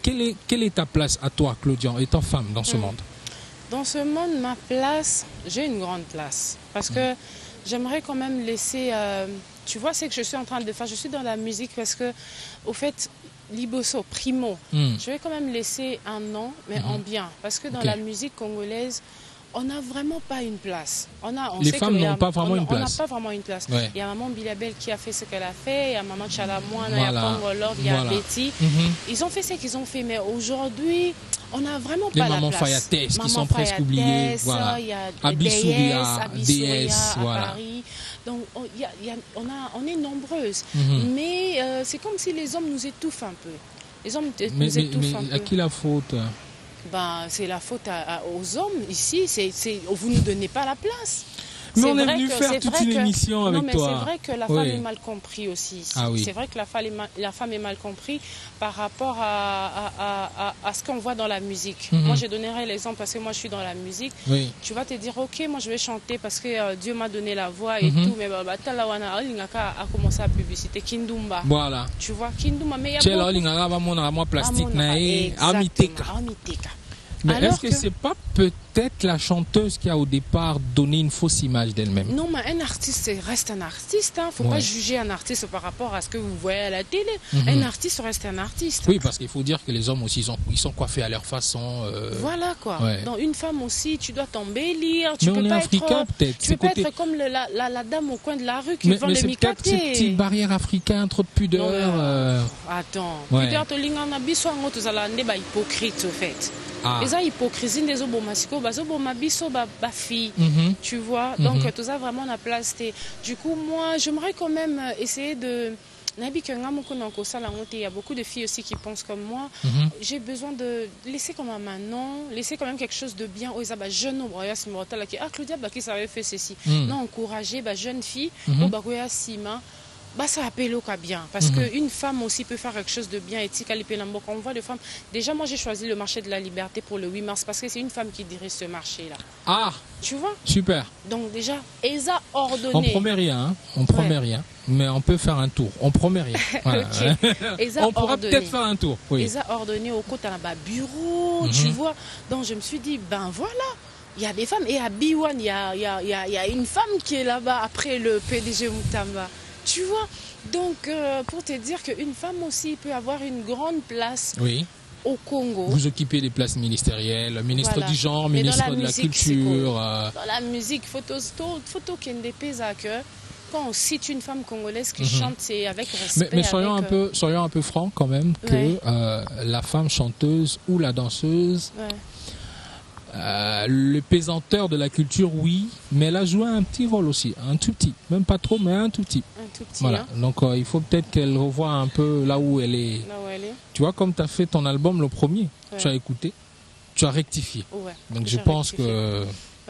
Quelle est ta place à toi, Claudia, étant femme dans ce monde? Dans ce monde, ma place, j'ai une grande place. Parce que j'aimerais quand même laisser... tu vois, c'est que je suis en train de faire. Je suis dans la musique parce que, au fait, Liboso, Primo, je vais quand même laisser un nom, mais en bien. Parce que dans la musique congolaise, on n'a vraiment pas une place. Les femmes n'ont pas vraiment une place. On n'a pas vraiment une place. Ouais. Il y a maman Bilabel qui a fait ce qu'elle a fait, il y a maman Chalamoine, il y a Pongolov, il y a Betty. Ils ont fait ce qu'ils ont fait, mais aujourd'hui, on n'a vraiment pas la place. Les mamans Fayates qui sont presque oubliées. Voilà. Il y a Abissouria, DS, à voilà. Paris. Donc, on est nombreuses. Mais c'est comme si les hommes nous étouffent un peu. Les hommes nous étouffent un peu. À qui la faute? Ben, c'est la faute aux hommes ici. Vous ne nous donnez pas la place. Mais on est venu faire toute une émission avec toi. Non, mais c'est vrai que la femme est mal comprise aussi ici. Ah oui. C'est vrai que la femme est mal comprise par rapport à ce qu'on voit dans la musique. Moi, je donnerai l'exemple parce que moi, je suis dans la musique. Oui. Tu vas te dire, ok, moi, je vais chanter parce que Dieu m'a donné la voix et tout. Mais Talawana a commencé à publicité. Kindumba. Voilà. Tu vois, Kindumba. Mais il y a beaucoup... plastique. Mais est-ce que c'est pas peut-être la chanteuse qui a au départ donné une fausse image d'elle-même? Non, mais un artiste reste un artiste. Il ne faut pas juger un artiste par rapport à ce que vous voyez à la télé. Un artiste reste un artiste. Oui, parce qu'il faut dire que les hommes aussi, ils sont coiffés à leur façon. Voilà quoi. Ouais. Donc une femme aussi, tu dois t'embellir. Tu mais peux on pas est africain peut-être. Tu peux pas être comme la dame au coin de la rue qui vend le mikaté. Mais c'est peut-être ces petites barrières africaines, trop de pudeur. Attends. Pudeur, tu es hypocrite au fait. Les hypocrisie des obomasiko, bazobomabiso ba fille, tu vois. Donc tout ça vraiment la place. Du coup, moi, j'aimerais quand même essayer de. Il y a beaucoup de filles aussi qui pensent comme moi. J'ai besoin de laisser comme un manon, laisser quand même quelque chose de bien. Jeune homme, Claudia qui savait faire ceci. Non, encourager jeune fille, ça appelle au cas bien. Parce qu'une femme aussi peut faire quelque chose de bien. On voit des femmes. Déjà, moi, j'ai choisi le marché de la liberté pour le 8 mars parce que c'est une femme qui dirige ce marché-là. Ah! Tu vois? Super. Donc, déjà, ESA ordonné. On promet rien, hein? On promet rien. Mais on peut faire un tour. On promet rien. Voilà. On pourra peut-être faire un tour. Oui. ESA ordonné au côté d'un bureau, tu vois. Donc, je me suis dit, ben voilà. Il y a des femmes. Et à B1, il y a une femme qui est là-bas après le PDG Moutamba. Tu vois, donc pour te dire qu'une femme aussi peut avoir une grande place au Congo. Vous occupez des places ministérielles, ministre du genre, ministre de la culture. Dans la musique, photo qui ne dépèse à que quand on cite une femme congolaise qui chante, c'est avec respect. Mais soyons un peu francs quand même que la femme chanteuse ou la danseuse. Le pesanteur de la culture, oui, mais elle a joué un petit rôle aussi, un tout petit, même pas trop, mais un tout petit. Un tout petit, voilà. Hein. Donc il faut peut-être qu'elle revoie un peu là où elle est. Là où elle est. Tu vois, comme tu as fait ton album, le premier, tu as écouté, tu as rectifié. Donc je pense que...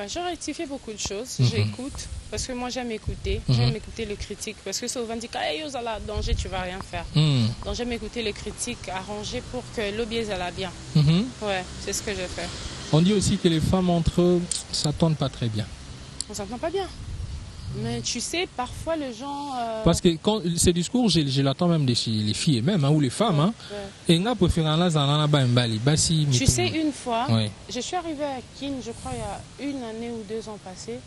j'ai rectifié beaucoup de choses, j'écoute, parce que moi j'aime écouter, j'aime écouter les critiques, parce que souvent on dit que là, danger, tu vas rien faire. Donc j'aime écouter les critiques, arranger pour que l'objet ça bien. Ouais, c'est ce que j'ai fait. On dit aussi que les femmes entre eux ne s'entendent pas très bien. On s'entend pas bien. Mais tu sais, parfois les gens... Parce que quand ces discours, je l'attends même des les filles même, ou les femmes. Et tu sais, une fois, je suis arrivée à Kin, je crois il y a 1 année ou 2 ans passés.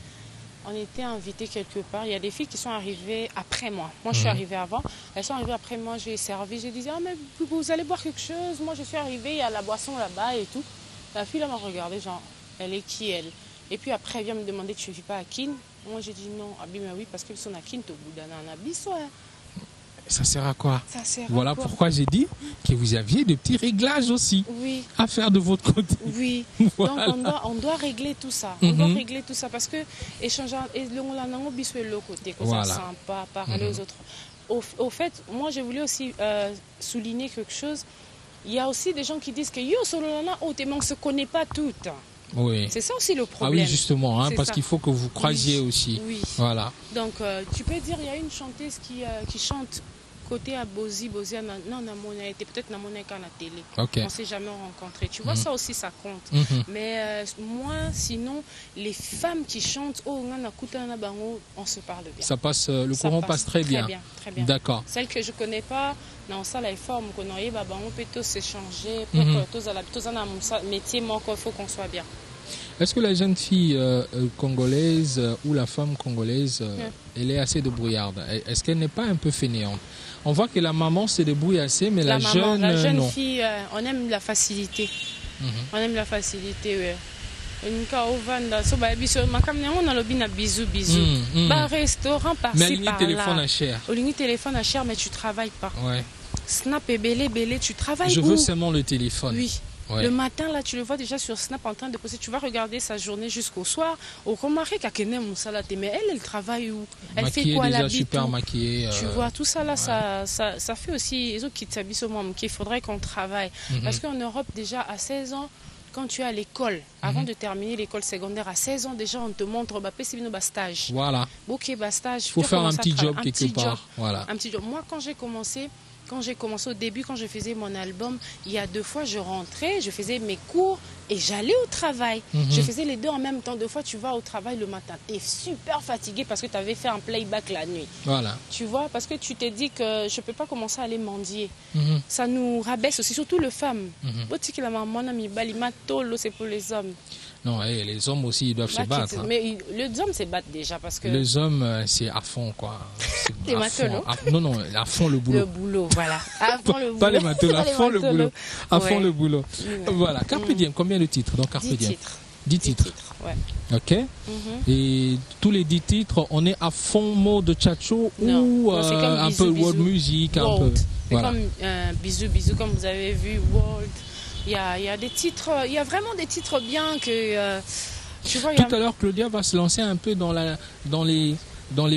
On était invités quelque part. Il y a des filles qui sont arrivées après moi. Moi, je suis arrivée avant. Elles sont arrivées après moi, j'ai servi. Je disais, mais vous allez boire quelque chose? Moi, je suis arrivée, il y a la boisson là-bas et tout. La fille là m'a regardé, genre, elle est qui elle? Et puis après, elle vient me demander, tu ne vis pas à Kin? Moi, j'ai dit non, mais oui, parce que son à Kin, au bout d'un an, ça sert à quoi? Ça sert voilà à quoi? Pourquoi j'ai dit que vous aviez des petits réglages aussi à faire de votre côté. Oui, voilà. Donc on doit régler tout ça. On doit régler tout ça parce que échanger, le côté, que ça sympa, parler aux autres. Au fait, moi, j'ai voulu aussi souligner quelque chose. Il y a aussi des gens qui disent que yo sololana on ne se connaît pas toutes. Oui. C'est ça aussi le problème. Ah oui, justement, parce qu'il faut que vous croisiez aussi. Oui. Voilà. Donc tu peux dire il y a une chanteuse qui chante côté à Bozi, non, on a été peut-être dans mon école à la télé. On ne s'est jamais rencontrés. Tu vois, ça aussi, ça compte. Mais moi, sinon, les femmes qui chantent, on se parle bien. Ça passe, le courant passe très bien. Très bien. D'accord. Celles que je ne connais pas, dans ça, les formes qu'on on peut tous s'échanger. Pour que tous dans notre métier, il faut qu'on soit bien. Est-ce que la jeune fille congolaise ou la femme congolaise, elle est assez débrouillarde? Est-ce qu'elle n'est pas un peu fainéante? On voit que la maman se débrouille assez, mais la jeune non. Fille, on aime la facilité. On aime la facilité, oui. Restaurant par-ci par-là. Téléphone à cher, mais tu travailles pas. Ouais. Snap et belé, tu travailles. Je veux seulement le téléphone. Oui. Ouais. Le matin, là, tu le vois déjà sur Snap en train de poster. Tu vas regarder sa journée jusqu'au soir. Au remarqué mais elle travaille où? Elle maquillée, fait quoi déjà la super maquillée. Tu vois, tout ça, là, ça fait aussi les autres qui t'habillent au monde, qu'il faudrait qu'on travaille. Parce qu'en Europe, déjà, à 16 ans, quand tu es à l'école, avant de terminer l'école secondaire, à 16 ans, déjà, on te montre stage. Voilà. Il faut faire un petit job quelque part. Voilà. Un petit job. Moi, quand j'ai commencé au début, quand je faisais mon album, il y a 2 fois, je rentrais, je faisais mes cours et j'allais au travail. Je faisais les deux en même temps. 2 fois, tu vas au travail le matin. Tu es super fatigué parce que tu avais fait un playback la nuit. Voilà. Tu vois, parce que tu t'es dit que je ne peux pas commencer à aller mendier. Ça nous rabaisse aussi, surtout les femmes. C'est pour les hommes. Non, les hommes aussi, ils doivent se battre. Mais les hommes se battent déjà parce que... Les hommes, c'est à fond, quoi. Les matelots. Non, à fond le boulot. Le boulot, voilà. À fond le boulot. Pas les matelots, à fond le boulot. À fond le boulot. Voilà. Carpe Diem, combien de titres dans Carpe Diem? 10 titres. Ouais. Ok. Et tous les 10 titres, on est à fond mode chacho ou un peu world music, un peu. C'est comme bisous, comme vous avez vu, world. Il y a des titres, il y a vraiment des titres bien que tu vois. Tout à l'heure, Claudia va se lancer un peu dans les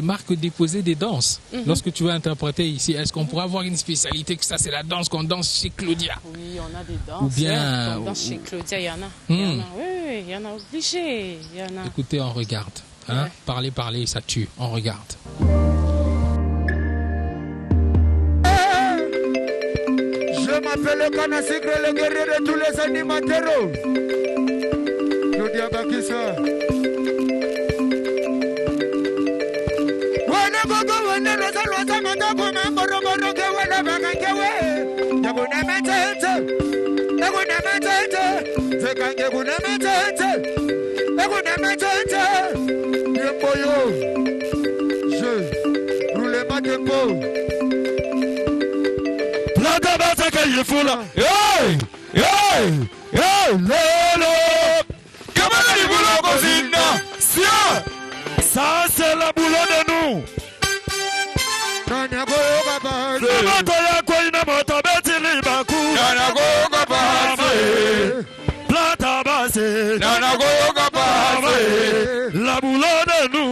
marques déposées des danses. Lorsque tu vas interpréter ici, est-ce qu'on pourrait avoir une spécialité que ça c'est la danse qu'on danse chez Claudia? Oui, on a des danses. Ou bien qu'on danse chez Claudia, il y en a. Oui, il y en a obligé. Écoutez, on regarde. Hein? Ouais. Parler, ça tue. On regarde. Je m'appelle Kanasigre, le guerrier de tous les animateurs. Claudia Bakissa. Je roule ma tempo. Plata basa que fula. Hey, lolo. Comment les boulots cosina? Ça c'est la boulot de nous. La boulot de nous.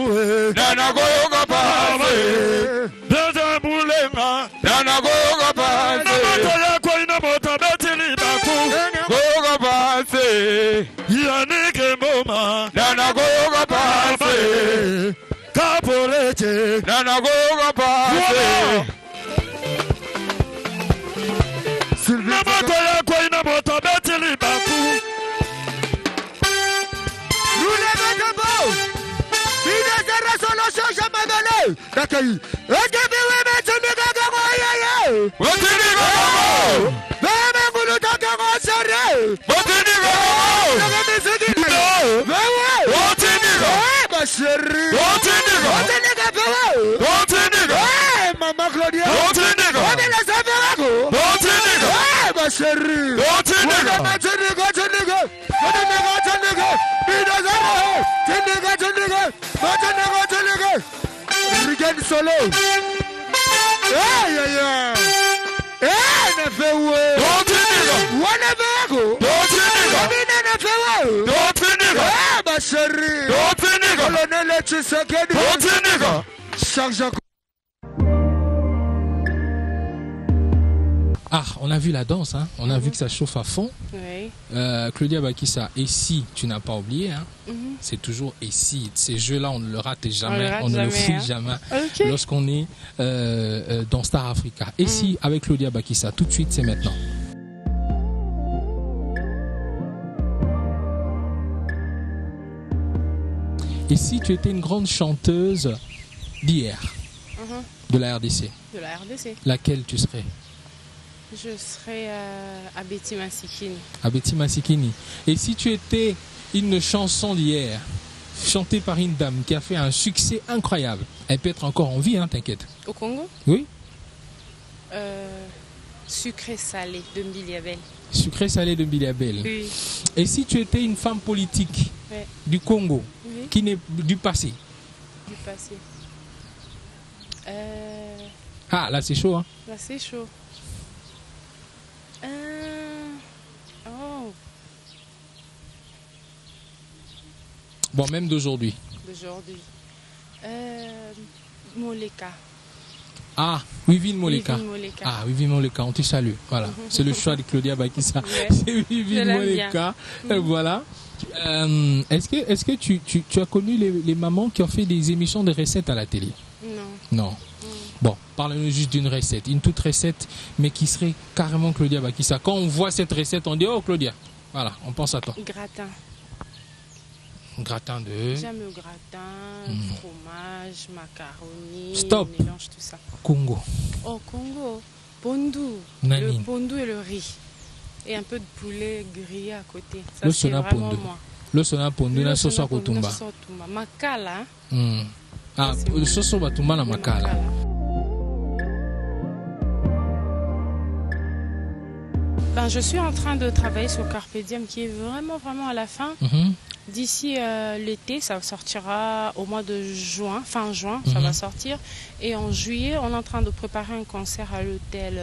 Maman Claudia, solo. Ah, on a vu la danse, hein. On a vu que ça chauffe à fond. Oui. Claudia Bakissa, et si tu n'as pas oublié, hein, c'est toujours et si. Ces jeux-là, on ne le rate jamais, on ne le fout jamais lorsqu'on est dans Star Africa. Et si avec Claudia Bakissa, tout de suite, c'est maintenant. Et si tu étais une grande chanteuse d'hier, de la RDC? De la RDC. Laquelle tu serais? Je serais à Betty Massikini. À Betty Massikini. Et si tu étais une chanson d'hier, chantée par une dame qui a fait un succès incroyable, elle peut être encore en vie, hein, t'inquiète. Au Congo? Oui. Sucré salé de Mbiliabel. Sucré salé de Mbiliabel. Oui. Et si tu étais une femme politique du Congo, qui n'est du passé? Du passé. Ah, là c'est chaud, hein? Là c'est chaud. Bon, même d'aujourd'hui. D'aujourd'hui. Moleka. Ah, Wivine Moleka. Ah, Wivine Moleka, on te salue. Voilà, c'est le choix de Claudia Bakissa. C'est Wivine Moleka. Voilà. Est-ce que tu as connu les mamans qui ont fait des émissions de recettes à la télé? Non. Bon, parle-nous juste d'une recette, une toute recette, mais qui serait carrément Claudia Bakissa. Quand on voit cette recette, on dit oh Claudia. Voilà, on pense à toi. Gratin. Gratin de... J'aime le gratin, fromage, macaroni, Stop. mélange tout ça. Congo. Oh, Congo. Pondu. Nani. Le pondu et le riz. Et un peu de poulet grillé à côté. Ça, le c'est vraiment moi. Le sona pondu na soso akotumba. Makala. Ah, le soso batumba na makala. Ben, je suis en train de travailler sur Carpe Diem qui est vraiment à la fin. D'ici l'été, ça sortira au mois de juin, fin juin, ça va sortir. Et en juillet, on est en train de préparer un concert à l'hôtel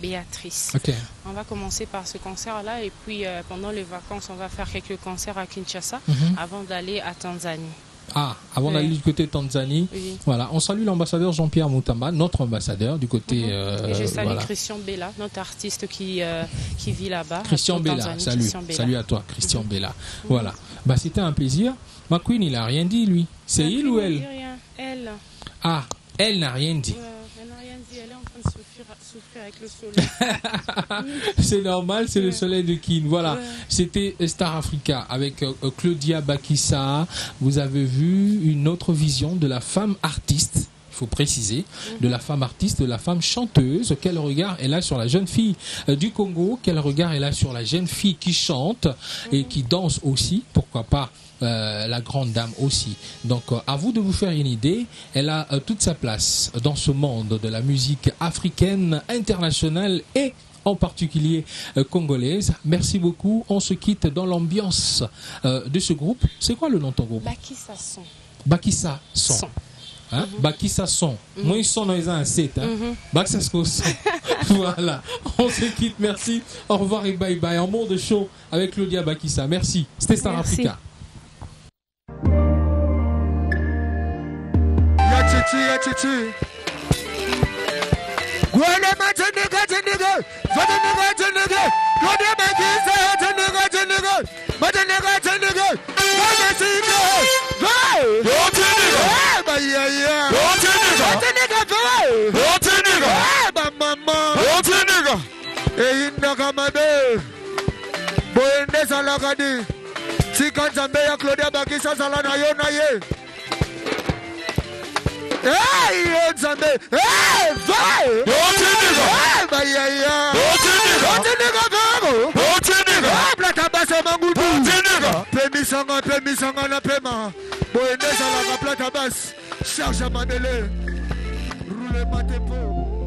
Béatrice. Okay. On va commencer par ce concert-là et puis pendant les vacances, on va faire quelques concerts à Kinshasa avant d'aller à Tanzanie. Ah, avant d'aller du côté Tanzanie. Oui. Voilà, on salue l'ambassadeur Jean-Pierre Moutamba, notre ambassadeur du côté... et je salue Christian Bella, notre artiste qui vit là-bas. Christian Bella, salut à toi, Christian Bella. Voilà, bah, c'était un plaisir. Ma queen, il n'a rien dit, lui. C'est il ou elle? Rien. Elle. Ah, elle n'a rien dit. Elle n'a rien dit, elle est en train de souffrir avec le soleil. C'est normal, c'est le soleil de Kin. Voilà, c'était Star Africa avec Claudia Bakissa. Vous avez vu une autre vision de la femme artiste. Il faut préciser, de la femme artiste, de la femme chanteuse. Quel regard elle a sur la jeune fille du Congo? Quel regard elle a sur la jeune fille qui chante et qui danse aussi? Pourquoi pas la grande dame aussi. Donc à vous de vous faire une idée. Elle a toute sa place dans ce monde de la musique africaine, internationale et en particulier congolaise. Merci beaucoup. On se quitte dans l'ambiance de ce groupe. C'est quoi le nom de ton groupe? Bakissa Son. Bakissa Son. Hein? Bakissa Son. Moi, ils sont dans les 7. Bakissa Son. Voilà. On se quitte. Merci. Au revoir et bye bye. En monde show avec Claudia Bakissa. Merci. C'était Star Africa. Claudia Bakissa sala na yo na ye. Hey, Nzambe. Hey, vai. Hey, bayaya. Plata basse mangudu. Permission na pema. Boyende sala plata basse. Charge à Mandele. Roule ma tempo.